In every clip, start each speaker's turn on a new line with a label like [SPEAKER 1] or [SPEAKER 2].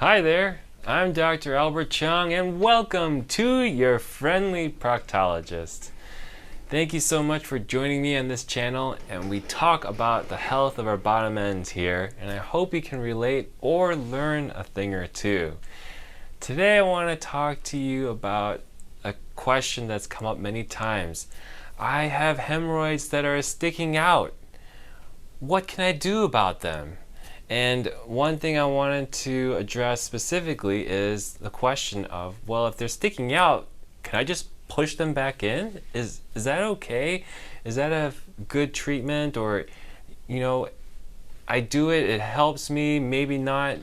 [SPEAKER 1] Hi there, I'm Dr. Chung and welcome to your friendly proctologist. Thank you so much for joining me on this channel, and we talk about the health of our bottom ends here, and I hope you can relate or learn a thing or two. Today I want to talk to you about a question that's come up many times. I have hemorrhoids that are sticking out. What can I do about them? And one thing I wanted to address specifically is the question of, well, if they're sticking out, can I just push them back in? Is that okay? Is that a good treatment? Or, I do it, it helps me, maybe not.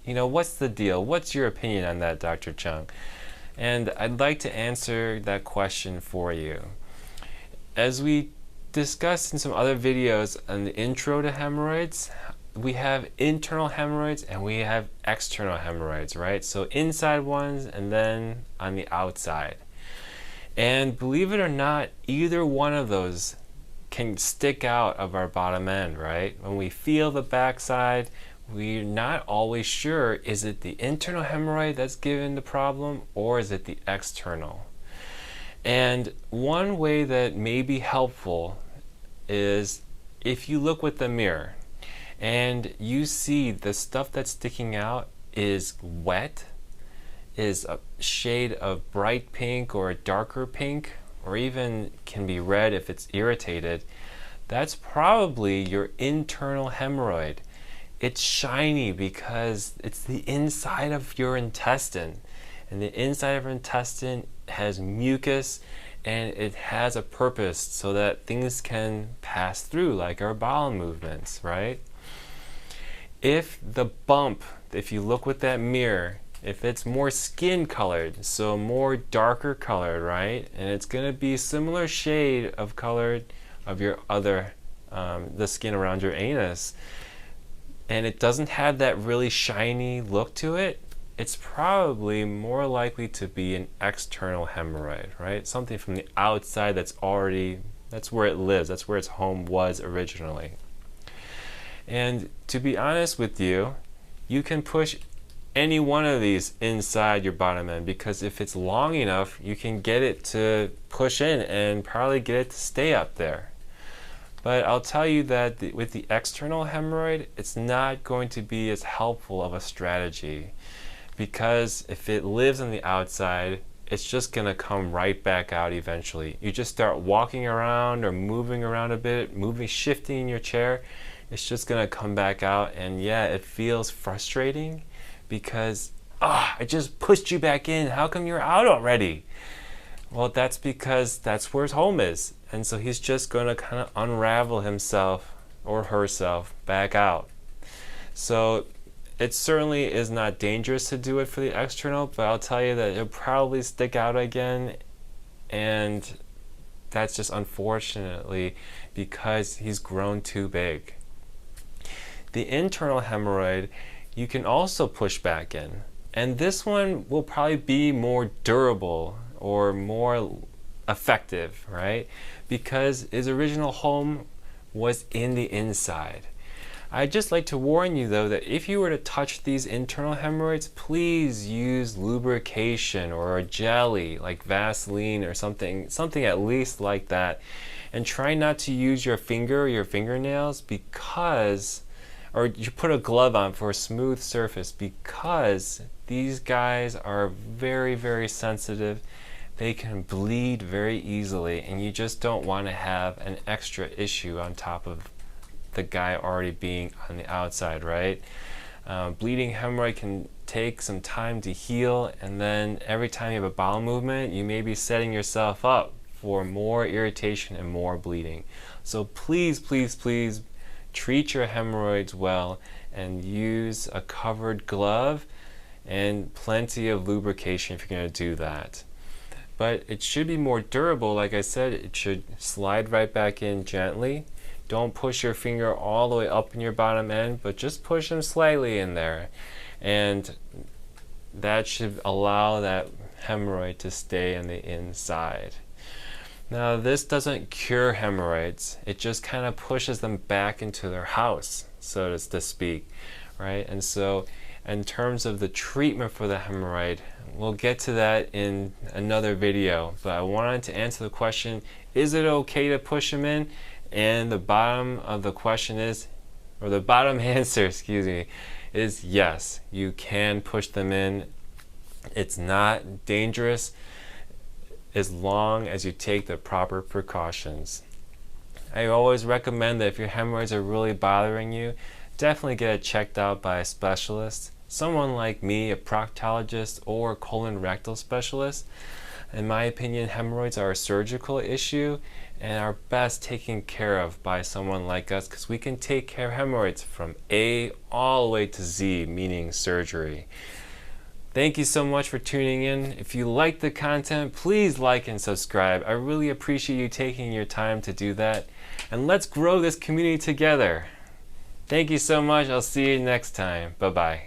[SPEAKER 1] What's the deal? What's your opinion on that, Dr. Chung? And I'd like to answer that question for you. As we discussed in some other videos on the intro to hemorrhoids, we have internal hemorrhoids and we have external hemorrhoids, right? So inside ones and then on the outside. And believe it or not, either one of those can stick out of our bottom end, right? When we feel the backside, we're not always sure, is it the internal hemorrhoid that's giving the problem or is it the external? And one way that may be helpful is if you look with the mirror and you see the stuff that's sticking out is wet, is a shade of bright pink or a darker pink, or even can be red if it's irritated, that's probably your internal hemorrhoid. It's shiny because it's the inside of your intestine, and the inside of your intestine has mucus and it has a purpose so that things can pass through, like our bowel movements, right? If the bump, if you look with that mirror, if it's more skin colored, so more darker colored, right? And it's gonna be similar shade of color of your other, the skin around your anus, and it doesn't have that really shiny look to it, it's probably more likely to be an external hemorrhoid, right? Something from the outside that's where it lives, that's where its home was originally. And to be honest with you, you can push any one of these inside your bottom end, because if it's long enough, you can get it to push in and probably get it to stay up there. But I'll tell you that with the external hemorrhoid, it's not going to be as helpful of a strategy, because if it lives on the outside, it's just going to come right back out eventually. You just start walking around or moving around a bit, shifting in your chair, it's just going to come back out, and yeah, it feels frustrating because, I just pushed you back in. How come you're out already? Well, that's because that's where his home is. And so he's just going to kind of unravel himself or herself back out. So it certainly is not dangerous to do it for the external, but I'll tell you that it'll probably stick out again, and that's just unfortunately because he's grown too big. The internal hemorrhoid, you can also push back in, and this one will probably be more durable or more effective, right? Because his original home was in the inside. I'd just like to warn you though that if you were to touch these internal hemorrhoids, please use lubrication or a jelly like Vaseline or something at least like that, and try not to use your finger or your fingernails, because or you put a glove on for a smooth surface, because these guys are very, very sensitive. They can bleed very easily, and you just don't want to have an extra issue on top of the guy already being on the outside, right? Bleeding hemorrhoid can take some time to heal, and then every time you have a bowel movement, you may be setting yourself up for more irritation and more bleeding. So please, please, please treat your hemorrhoids well and use a covered glove and plenty of lubrication if you're going to do that. But it should be more durable. Like I said, it should slide right back in gently. Don't push your finger all the way up in your bottom end, but just push them slightly in there, and that should allow that hemorrhoid to stay on the inside. Now, this doesn't cure hemorrhoids. It just kind of pushes them back into their house, so to speak, right? And so in terms of the treatment for the hemorrhoid. We'll get to that in another video, but I wanted to answer the question, is it okay to push them in? And the bottom of the question is, or the bottom answer, excuse me, is yes, you can push them in. It's not dangerous as long as you take the proper precautions. I always recommend that if your hemorrhoids are really bothering you, definitely get it checked out by a specialist. Someone like me, a proctologist or colon rectal specialist. In my opinion, hemorrhoids are a surgical issue and are best taken care of by someone like us, because we can take care of hemorrhoids from A all the way to Z, meaning surgery. Thank you so much for tuning in. If you like the content, please like and subscribe. I really appreciate you taking your time to do that. And let's grow this community together. Thank you so much. I'll see you next time. Bye-bye.